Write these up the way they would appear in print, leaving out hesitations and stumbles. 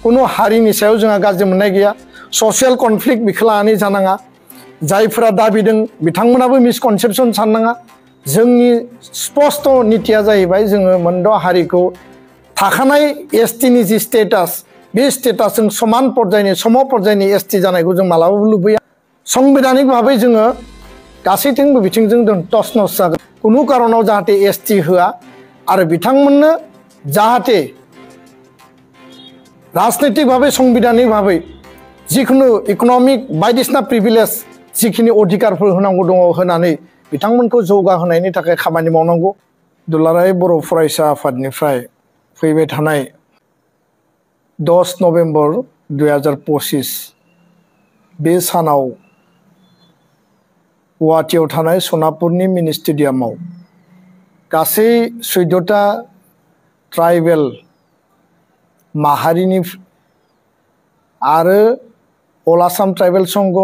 कुनु हारिनि सायाव जोंहा गाज्रि मोननाय गैया ससियेल कनफ्लिक्ट बिखौ लानानै जानाङा जायफोरा दाबिदों बिथांमोनाबो मिसकनसेपसन साननाङा जोंनि स्पष्ट नीतिया जाहैबाय जोङो मोनद' हारिखौ थाखानाय एसटिनि जि स्टेटास बे स्टेटासजों समान पर्यायनि सम पर्यायनि एसटि जानायखौ जों मालाबाबो लुबैया संबिधानिक भाबै जोङो गासैथिंबो बिथिंजों जों टस नस जागोन कुनु कारनाव जाहाथे एसटि होआ आरो बिथांमोननो जाहाथे राजनैतिक भाबै संबिधानिक भाबै जिखुनु इकनमिक बायदिसिना प्रिभिलेज जिखिनि अधिकारफोर होनांगौ दङ होनानै बिथांमोनखौ जौगाहोनायनि थाखाय खामानि मावनांगौ दुलाराय बर' फरायसा आफादनिफ्राय फैबाय थानाय 10 नभेम्बर 2025 बे सानाव गुवाहाटीआव थानाय सनापुरनि मिनि स्टेडियामाव गासै 14टा ट्राइबेल माहारिनि आरो अल आसाम ट्राइबेल संघ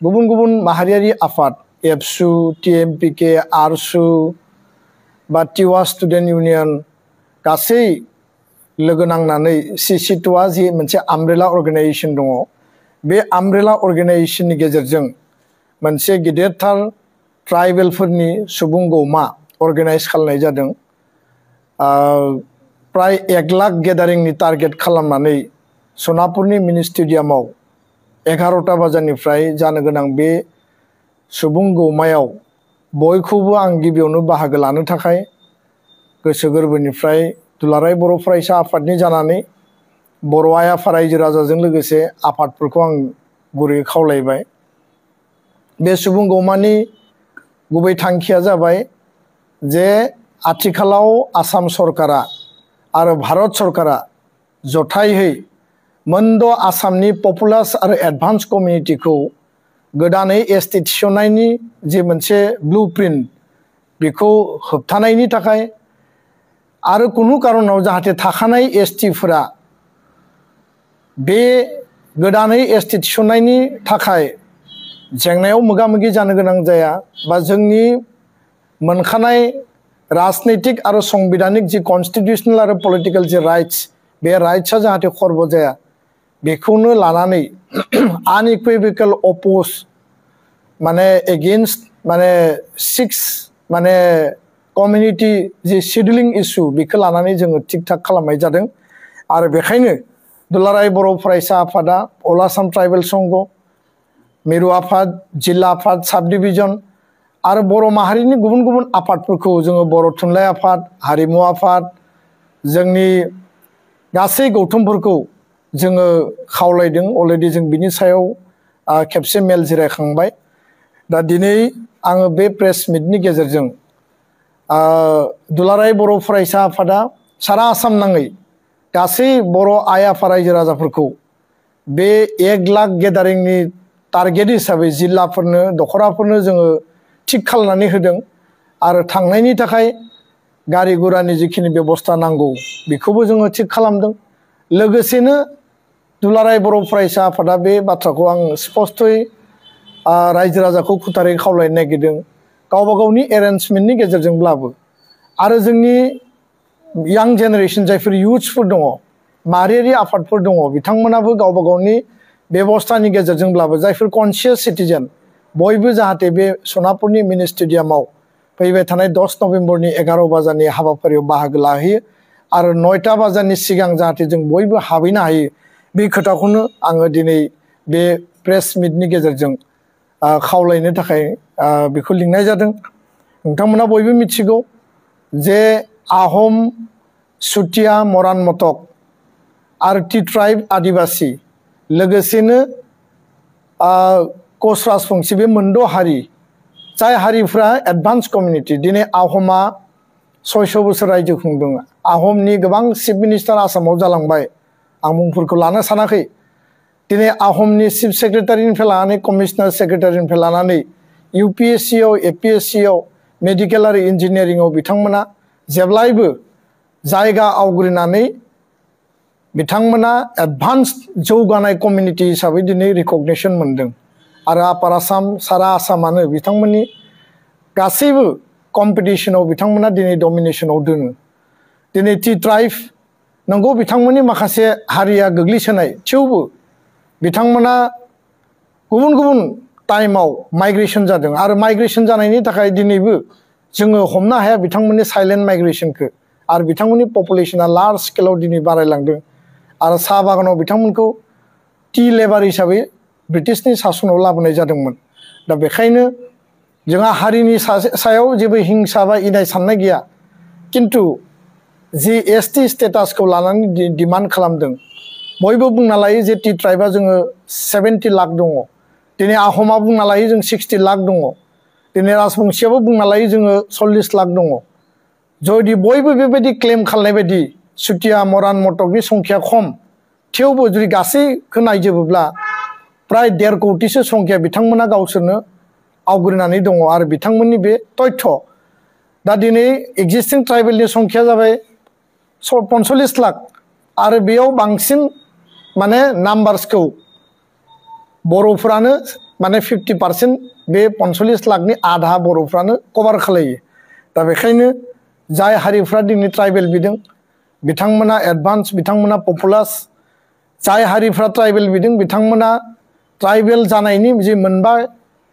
गुबुन गुबुन माहारियारि आफाद एबसु टिएमपिके आरसु बा टिवा स्टुडेन्ट इउनियन गासै लोगो नांनानै सिसिटुआ जि मोनसे आमब्रेला अर्गानाइजेशन दङ बे आमब्रेला अर्गानाइजेशननि गेजेरजों मोनसे गिदिरथार ट्राइबेलफोरनि सुबुं गौमा अर्गानाइज खालामनाय जादों प्राय 1 लाख गेदारिंनि टारगेट खालामनानै सनापुरनि मिनि स्टेडियामाव 11टा बाजारनिफ्राय जानो गोनां बे सुबुं गौमायाव बयखौबो आं गिबियावनो बाहागो लानो थाखाय गोसो गोरबोनिफ्राय दुलाराय बर' फरायसा आफादनि जानानै बर' आइ आफा रायजो राजाजों लोगोसे आफादफोरखौ आं गुरैयै खावलायबाय बे सुबुं गौमानि गुबै थांखिया जाबाय जे आथिखालाव आसाम सरकारा आरो भारत सरकारा जथायहै मोनद' आसामनि पपुलास आरो एडभान्स कमिउनिटिखौ गोदानै एसटि थिसननायनि जे मोनसे ब्लुप्रिन्ट बेखौ होबथानायनि थाखाय आरो कुनु कारनाव जाहाथे थाखानाय एसटिफोरा बे गोदानै एसटि थिसननायनि थाखाय जेंनायाव मोगा मोगि जानो गोनां जाया बा जोंनि मोनखानाय राजनैतिक आरो संबिधानिक जि कन्स्टिटिउशनेल आरो पलिटिकल जि राइट्स बे राइट्सआ जाहाथे खर्ब जाया बेखौनो लानानै आनइकुइभोकेल अपोज माने एगेन्स्ट माने 6 माने कमिउनिटी जि शेड्यूलिंग इशू बेखौ लानानै जोङो थिक थाक खालामनाय जादों आरो बेखायनो दुलाराय बर' फरायसा आफादा अल आसाम ट्राइबेल संघ मिरु आफाद जिल्ला आफाद साब डिभिजन आरो बर' माहारिनि गुबुन गुबुन आफादफोरखौ जोङो बर' थुनलाइ आफाद हारिमु आफाद जोंनि गासै गौथुमफोरखौ जोङो खावलायदों अलरेडि जों बिनि सायाव खेबसे मेल जिरायखांबाय दा दिनै आङो बे प्रेस मिटनि गेजेरजों दुलाराय बर' फरायसा आफादा सारा आसाम नाङै गासै बर' आइ आफा रायजो राजाफोरखौ बे 1 लाख गेदारिंनि टारगेट हिसाबै जिल्लाफोरनो दखराफोरनो जोङो थिक खालामनानै होदों आरो थांनायनि थाखाय गारि गुरानि जिखिनि बेबस्था नांगौ बेखौबो जोङो थिक खालामदों लोगोसेनो दुलाराय बर' फरायसा आफादा बे बाथ्राखौ आं स्पष्टयै रायजो राजाखौ खुथारै खावलायनो नागिरदों गावबा गावनि एरेन्जमेन्टनि गेजेरजोंब्लाबो आरो जोंनि यां जेनेरेशन जायफोर इयुथ्सफोर दङ माहारियारि आफादफोर दङ बिथांमोनाबो गावबा गावनि बेबस्थानि गेजेरजोंब्लाबो जायफोर कनसियास सिटिजेन बयबो जाहाथे बे सनापुरनि मिनि स्टेडियामाव फैबाय थानाय 10 नभेम्बरनि 11 बाजारनि हाबाफारियाव बाहागो लाहैयो आरो 9टा बाजारनि सिगां जाहाथे जों बयबो हाबहैनो हायो बे खोथाखौनो आङो दिनै बे प्रेस मिटनि गेजेरजों खावलायनो थाखाय बेखौ लिंनाय जादों नोंथांमोना बयबो मिथिगौ जे आहम सुतिया मरान मटक आरो टि ट्राइब आदिबासी लोगोसेनो कच राजबंशी बे मोनद' हारि जाय हारिफ्रा एडभान्स कमिउनिटी दिनै आहमा 600 बोसोर रायजो खुंदों आहमनि गोबां चिफ मिनिस्टार आसामाव जालांबाय आं मुंफोरखौ लानो सानाखै दिनै आहमनि चिफ सेक्रेटारिनिफ्राय लानानै कमिशनार सेक्रेटारिनिफ्राय लानानै इउपिएससिआव एपिएससिआव मेडिकेल आरो इन्जिनियारिंआव बिथांमोना जेब्लायबो जायगा आवग्रिनानै बिथांमोना एडभान्स जौगानाय कमिउनिटी हिसाबै दिनै रिकगनिशन मोनदों आरो आपार आसाम सारा आसामानो बिथांमोननि गासैबो कम्पिटिशनाव बिथांमोना दिनै डमिनेशनाव दोङो दिनै टि ट्राइब नंगौ बिथांमोननि माखासे हारिया गोग्लैसोनाय थेवबो बिथांमोना गुबुन गुबुन टाइमाव माइग्रेशन जादों आरो माइग्रेशन जानायनि थाखाय दिनैबो जोङो हमनो हाया बिथांमोननि साइलेन्ट माइग्रेशनखौ आरो बिथांमोननि पपुलेशना लार्ज स्केलाव दिनै बारायलांदों आरो साहा बागानाव बिथांमोनखौ टि लेबार हिसाबै ब्रिटिशनि सासनाव लाबोनाय जादोंमोन दा बेखायनो जोंहा हारिनि सायाव जेबो हिंसा बा इनाय साननाय गैया किन्तु जि एसटि स्टेटासखौ लानानै डिमान्ड खालामदों बयबो बुंना लायो जे टि ट्राइबा जोङो 70 लाख दङ दिनै आहमा बुंना लायो जों 60 लाख दङ दिनै राजबंशियाबो बुंना लायो जोङो 40 लाख दङ जुदि बयबो बेबायदि क्लेम खालामनाय बायदि सुतिया मरान मटकनि संख्या खम थेवबो जुदि गासैखौ नायजोबोब्ला प्राय 1.5 कोटिसो संख्या बिथांमोना गावसोरनो आवग्रिनानै दङ आरो बिथांमोननि बे तथ्य दा दिनै एक्जिस्टिं ट्राइबेलनि संख्या जाबाय 45 लाख आरो बेयाव बांसिन माने नाम्बार्सखौ बर'फ्रानो माने 50% बे 45 लाखनि आधा बर'फ्रानो कभार खालायो दा बेखायनो जाय हारिफ्रा दिनै ट्राइबेल बिदों बिथांमोना एडभान्स बिथांमोना पपुलास जाय हारिफ्रा ट्राइबेल बिदों बिथांमोना ट्राइबेल जानायनि जे मोनबा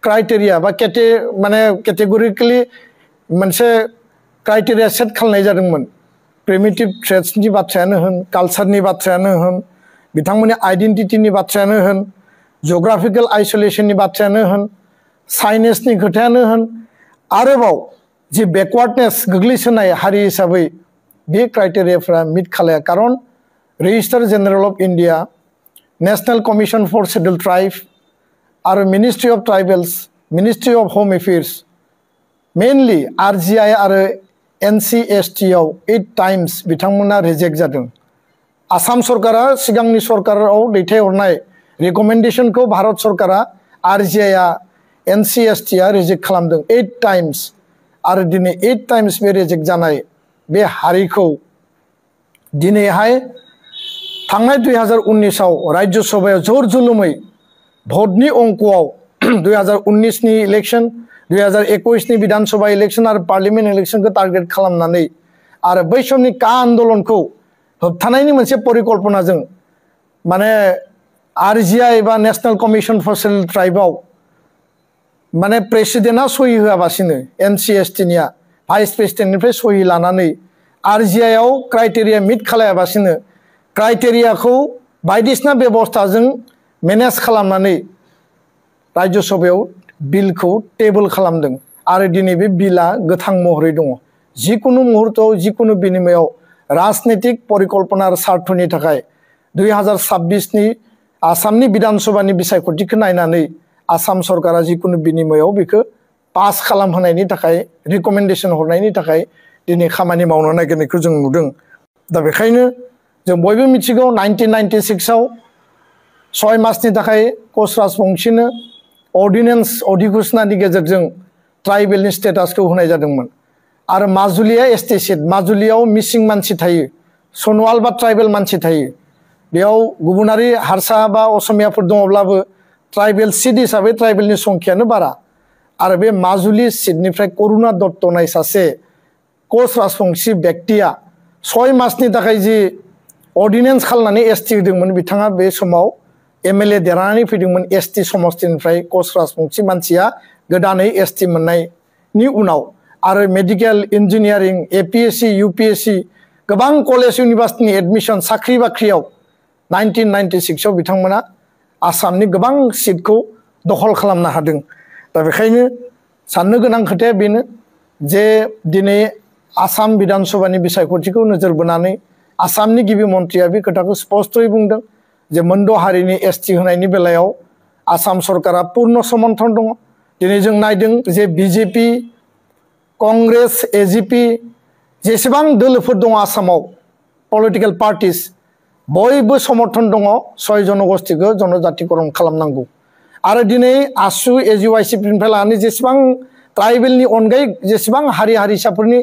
क्राइटेरिया बा केटेगरिकेलि मोनसे क्राइटेरिया सेट खालामनाय जादोंमोन प्रिमिटिभ ट्रेड्सनि बाथ्रायानो होन कालचारनि बाथ्रायानो होन बिथांमोननि आइडेन्टिटिनि बाथ्रायानो होन जिअग्राफिकेल आइसोलेशननि बाथ्रायानो होन साइनेसनि खोथायानो होन आरोबाव जि बेकवार्डनेस गोग्लैसोनाय हारि हिसाबै बे क्राइटेरियाफ्रा मिट खालाया खारन registrar general of India national commission for scheduled tribe आरो ministry of tribals ministry of home affairs mainly RGI आरो NCST आव 8 टाइम्स बिथांमोना रिजेक्ट जादों आसाम सरकारा सिगांनि सरकाराव दैथायहरनाय रिकमेन्डेशनखौ भारत सरकारा RGI आ NCST आ रिजेक्ट खालामदों 8 टाइम्स आरो दिनै 8 टाइम्स बे रिजेक्ट जानाय बे हारिखौ दिनैहाय थांनाय 2019 आव राज्य सभायाव जोर जुलुमै भटनि अंकआव 2019 नि इलेक्शन 2021 नि विधानसभा इलेक्शन आरो पार्लियामेन्ट इलेक्शनखौ टार्गेट खालामनानै आरो बै समनि का आन्दोलनखौ होबथानायनि मोनसे परिकल्पनाजों माने RGI बा नेशनेल कमिशन फर शेड्युल्ड ट्राइबआव माने प्रेसिडेन्टआ सहि होआबासिनो NCST निया भाइस प्रेसिडेन्टनिफ्राय सहि लानानै RGI आव क्राइटेरिया मिट खालायाबासिनो क्राइटेरियाखौ बायदिसिना बेबस्थाजों मेनेज खालामनानै राज्य सभायाव बिलखौ टेबल खालामदों आरो दिनै बे बिला गोथां महरै दङ जिकुनु मुहूर्तआव जिकुनु बिनिमयाव राजनीतिक परिकल्पना आरो स्वार्थनि थाखाय 2026 नि आसामनि विधानसभानि बिसायख'थिखौ नायनानै आसाम सरकारा जिकुनु बिनिमयाव बेखौ पास खालामहोनायनि थाखाय रिकमेन्डेशन हरनायनि थाखाय दिनै खामानि मावनो नागिरनायखौ जों नुदों दा बेखायनो जों बयबो मिथिगौ 1996 आव 6 मासनि थाखाय कच राजबंशिनो अर्डिनेन्स अधिघोषणानि गेजेरजों ट्राइबेलनि स्टेटासखौ होनाय जादोंमोन आरो माजुलिया ST सीट माजुलियाव मिसिं मानसि थायो सनवाल बा ट्राइबेल मानसि थायो बेयाव गुबुनारि हारसा बा असमियाफोर दङब्लाबो ट्राइबेल सीट हिसाबै ट्राइबेलनि संख्यानो बारा आरो बे माजुलि सीटनिफ्राय करुणा दत्त होननाय सासे कच राजबंशी व्यक्तिया 6 मासनि थाखाय जि अर्डिनेन्स खालामनानै ST होदोंमोन बिथाङा बे समाव MLA देरहानानै फैदोंमोन ST समस्तिनिफ्राय कच राजबंशी मानसिया गोदानै ST मोननायनि उनाव आरो मेडिकेल इन्जिनियारिं APSC UPSC गोबां कलेज इउनिभार्सिटिनि एडमिशन साख्रि बाख्रियाव 1996 आव बिथांमोना आसामनि गोबां सीटखौ दखल खालामनो हादों दा बेखायनो साननो गोनां खोथाया बेनो जे दिनै आसाम विधानसभानि बिसायख'थिखौ नोजोर बोनानै आसामनि गिबि मन्थ्रिया बे खोथाखौ स्पष्टयै बुंदों जे मोनद' हारिनि ST होनायनि बेलायाव आसाम सरकारा पूर्ण समर्थन दङ दिनै जों नायदों जे BJP कंग्रेस AGP जेसेबां दोलोफोर दङ आसामाव पलिटिकेल पार्टिस बयबो समर्थन दङ 6 जनगोष्ठीखौ जनजातिकरण खालामनांगौ आरो दिनै ASU AGYCनिफ्राय लानानै जेसेबां ट्राइबेलनि अनगायै जेसेबां हारि हारिसाफोरनि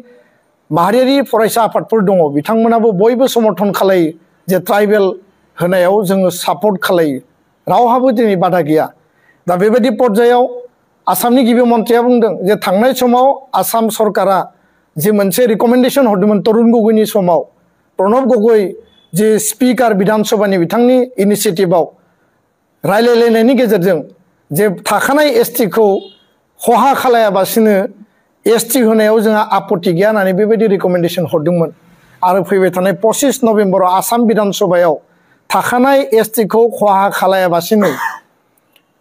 माहारियारि फरायसा आफादफोर दङ बिथांमोनाबो बयबो समर्थन खालायो जे ट्राइबेल होनायाव जोङो सापर्ट खालायो रावहाबो दिनै बादा गैया दा बेबायदि पर्यायाव आसामनि गिबि मन्थ्रिया बुंदों जे थांनाय समाव आसाम सरकारा जे मोनसे रिकमेन्डेशन हरदोंमोन तरुण गगৈनि समाव प्रणब गगৈ जे स्पिकार विधानसभानि बिथांनि इनिशिएटिभआव रायलायलायनायनि गेजेरजों जे थाखानाय एसटि खौ खहा खालायाबासिनो एसटि होनायाव जोंहा आपत्ति गैया होननानै बेबायदि रिकमेन्डेसन हरदोंमोन आरो फैबाय थानाय 25 नभेम्बराव आसाम विधानसभायाव थाखानाय एसटि खौ खहा खालायाबासिनो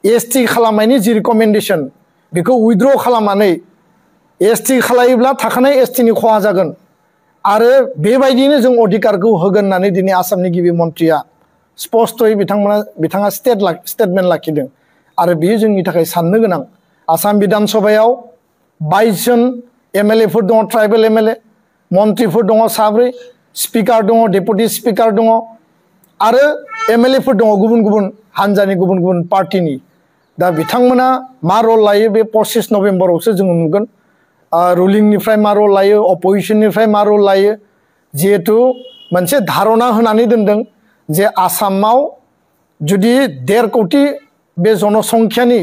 एसटि खालामनायनि जि रिकमेन्डेसन बेखौ उइथड्र खालामनानै एसटि खालायोब्ला थाखानाय एसटि नि खहा जागोन आरो बेबायदिनो जों अधिकारखौ होगोन होननानै दिनै आसामनि गिबि मन्थ्रिया स्पष्टयै बिथाङा स्टेटमेन्ट लाखिदों आरो बेयो जोंनि थाखाय साननो गोनां आसाम विधानसभायाव 22 जन एमएलए फोर दङ ट्राइबेल एमएलए मन्थ्रिफोर दङ 7 स्पिकार दङ डेपुटि स्पिकार दङ आरो एमएलए फोर दङ गुबुन गुबुन हानजानि गुबुन गुबुन पार्टिनि दा बिथांमोना मा रल लायो बे 25 नभेम्बरावसो जों नुगोन रुलिंनिफ्राय मा रल लायो अपोजिशननिफ्राय मा रल लायो जिहेतु मोनसे धारणा होनानै दोनदों जे आसामाव जुदि 1.5 कोटि बे जनसंख्यानि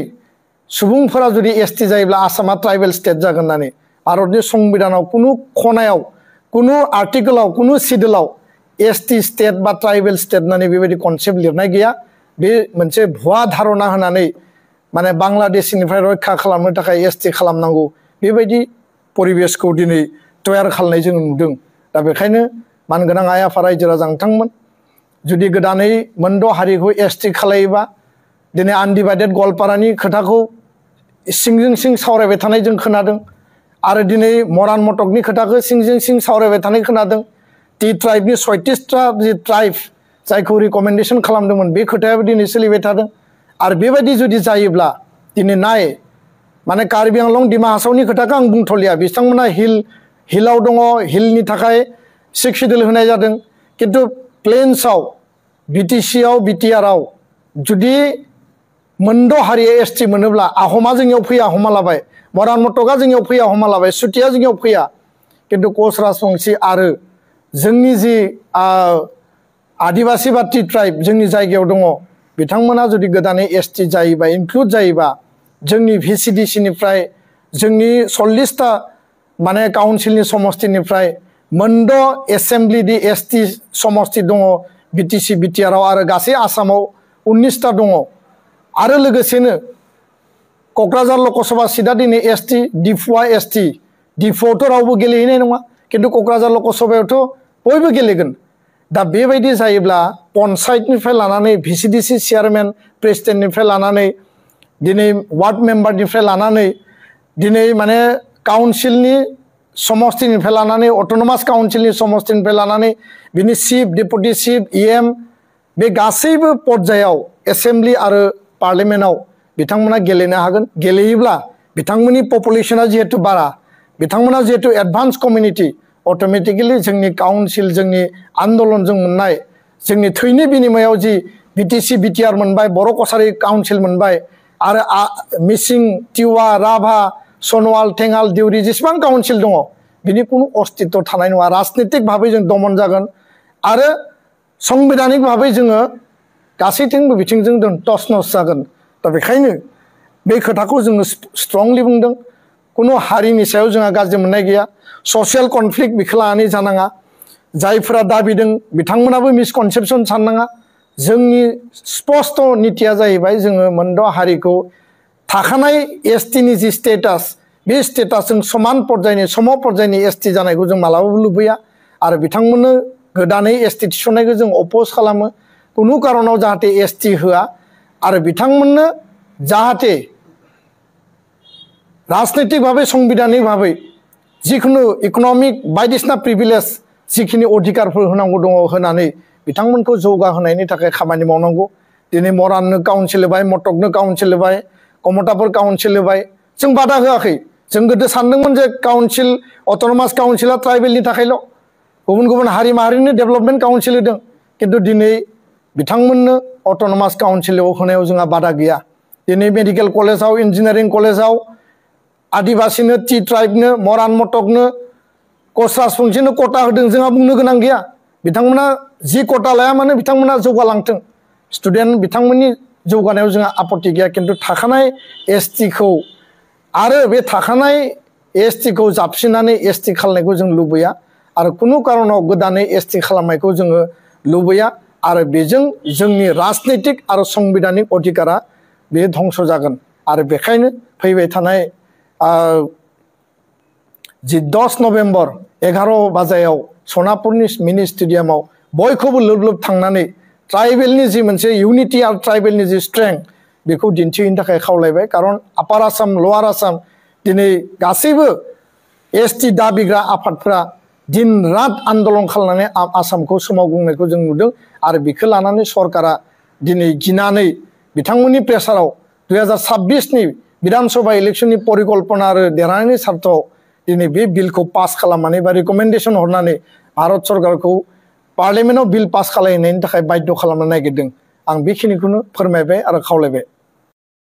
सुबुंफोरा जुदि एसटि जायोब्ला आसामा ट्राइबेल स्टेट जागोन होननानै भारतनि संबिधानाव कुनु खनायाव कुनु आर्टिकलाव कुनु सिडुलाव एसटि स्टेट बा ट्राइबेल स्टेट होननानै बेबायदि कनसेप्ट लिरनाय गैया बे मोनसे भुवा धारणा होनानै माने बांलादेशनिफ्राय रैखा खालामनो थाखाय एसटि खालामनांगौ बेबायदि परिबेसखौ दिनै तयार खालामनाय जों नुदों दा बेखायनो मानगोनां आइ आफा रायजो राजा नोंथांमोन जुदि गोदानै मोनद' हारिखौ एसटि खालायोबा दिनै आनडिभाइडेड गवालपारानि खोथाखौ सिंजों सिं सावरायबाय थानाय जों खोनादों आरो दिनै मरान मटकनि खोथाखौ सिंजों सिं सावरायबाय थानाय खोनादों टि ट्राइबनि 36टा जि ट्राइब जायखौ रिकमेन्डेसन खालामदोंमोन बे खोथायाबो दिनै सोलिबाय थादों आरो बेबायदि जुदि जायोब्ला दिनै नाय माने कार्बि आंलं दिमा हासावनि खोथाखौ आं बुंथलिया बिथांमोना हिलाव दङ हिलनि थाखाय 6 शिड्युल होनाय जादों किन्तु प्लेन्सआव बिटिसिआव बिटिआरआव जुदि मोनद' हारिया एसटि मोनोब्ला आहमा जोंनियाव फैया हमा लाबाय मरान मटका जोंनियाव फैया हमा लाबाय सुतिया जोंनियाव फैया किन्तु कच राजबंशी आरो जोंनि जि आदिबासी बा टि ट्राइब जोंनि जायगायाव दङ बिथांमोना जुदि गोदानै एसटि जायोबा इनक्लुड जायोबा जोंनि भिसिडिसिनिफ्राय जोंनि 40टा माने काउन्सिलनि समष्टिनिफ्राय मोनद' एसेम्ब्लिनि एसटि समष्टि दङ बिटिसि बिटिआरआव आरो गासै आसामाव 19टा दङ आरो लोगोसेनो क'क्राझार लकसभा सीटआ दिनै एसटि डिफुआ एसटि डिफुआवथ' रावबो गेलेहैनाय नङा किन्तु क'क्राझार लकसभायावथ' बयबो गेलेगोन दा बेबायदि जायोब्ला पन्चायतनिफ्राय लानानै भिसिडिसि चेयारमेन प्रेसिडेन्टनिफ्राय लानानै दिनै वार्ड मेम्बारनिफ्राय लानानै दिनै माने काउन्सिलनि समष्टिनिफ्राय लानानै अट'नमास काउन्सिलनि समष्टिनिफ्राय लानानै बिनि चिफ डेपुटि चिफ इएम बे गासैबो पर्यायाव एसेम्ब्लि आरो पार्लियामेन्टआव बिथांमोना गेलेनो हागोन गेलेयोब्ला बिथांमोननि पपुलेसना जिहेतु बारा बिथांमोना जिहेतु एडभान्स कमिउनिटि अट'मेटिकेलि जोंनि काउन्सिल जोंनि आन्दलनजों मोननाय जोंनि थैनि बिनिमयाव जि बिटिसि बिटिआर मोनबाय बर' कसारि काउन्सिल मोनबाय आरो मिसिं टिवा राभा सनवाल थेङाल देउरि जेसेबां काउन्सिल दङ बिनि कुनु अस्तित्व थानाय नङा राजनितिक भाबै जों दमन जागोन आरो संबिधानिक भाबै जोङो गासैथिंबो बिथिंजों जों टस नस जागोन दा बेखायनो बे खोथाखौ जोङो स्ट्रंलि बुंदों कुनु हारिनि सायाव जोंहा गाज्रि मोननाय गैया ससियेल कनफ्लिक्ट बेखौ लानानै जानाङा जायफोरा दाबिदों बिथांमोनाबो मिसकनसेपसन साननाङा जोंनि स्पष्ट नीतिया जाहैबाय जोङो मोनद' हारिखौ थाखानाय एसटिनि जि स्टेटास बे स्टेटासजों समान पर्यायनि सम पर्यायनि एसटि जानायखौ जों मालाबाबो लुबैया आरो बिथांमोननो गोदानै एसटि थिसननायखौ जों अपोज खालामो कुनु कारनाव जाहाथे एसटि होआ आरो बिथांमोननो जाहाथे राजनैतिक भाबै संबिधानिक भाबै जिखुनु इकनमिक बायदिसिना प्रिभिलेज जिखिनि अधिकारफोर होनांगौ दङ होनानै बिथांमोनखौ जौगाहोनायनि थाखाय खामानि मावनांगौ दिनै मराननो काउन्सिल होबाय मटकनो काउन्सिल होबाय कमताफोर काउन्सिल होबाय जों बादा होआखै जों गोदो सानदोंमोन जे काउन्सिल अट'नमास काउन्सिला ट्राइबेलनि थाखायल' गुबुन गुबुन हारि माहारिनि डेभेलपमेन्ट काउन्सिल होदों किन्तु दिनै बिथांमोननो अट'नमास काउन्सिलाव होनायाव जोंहा बादा गैया दिनै मेडिकेल कलेजाव इन्जिनियारिं कलेजाव आदिबासीनो टि ट्राइबनो मरान मटकनो कच राजबंशीनो कटा होदों जोंहा बुंनो गोनां गैया बिथांमोना जि कटा लाया मानो बिथांमोना जौगालांथों स्टुडेन्ट बिथांमोननि जौगानायाव जोंहा आपत्ति गैया किन्तु थाखानाय एसटिखौ आरो बे थाखानाय एसटिखौ जाबसिननानै एसटि खालामनायखौ जों लुबैया आरो कुनु कारनाव गोदानै एसटि खालामनायखौ जोङो लुबैया आरो बेजों जोंनि राजनीतिक आरो संबिधानिक अधिकारा बे धंस जागोन आरो बेखायनो फैबाय थानाय जि 10 नभेम्बर 11 बाजायाव सनापुरनि मिनि स्टेडियामाव बयखौबो लोब लोब थांनानै ट्राइबेलनि जि मोनसे इउनिटि आरो ट्राइबेलनि जि स्ट्रेंथ बेखौ दिन्थिहैनो थाखाय खावलायबाय कारन आपार आसाम लवार आसाम दिनै गासैबो एसटि दाबिग्रा आफादफोरा दिन रात आन्दोलन खालामनानै आसामखौ सोमावग्लुंनायखौ जों नुदों आरो बेखौ लानानै सरकारा दिनै गिनानै बिथांमोननि प्रेसाराव 2026 नि विधानसभा इलेक्शननि परिकल्पना आरो देरहानायनि सार्थआव दिनै बे बिलखौ पास खालामनानै बा रिकमेन्डेसन हरनानै भारत सरकारखौ पार्लियामेन्टआव बिल पास खालामनायनि थाखाय बाध्य खालामनो नागिरदों आं बेखिनिखौनो फोरमायबाय आरो खावलायबाय।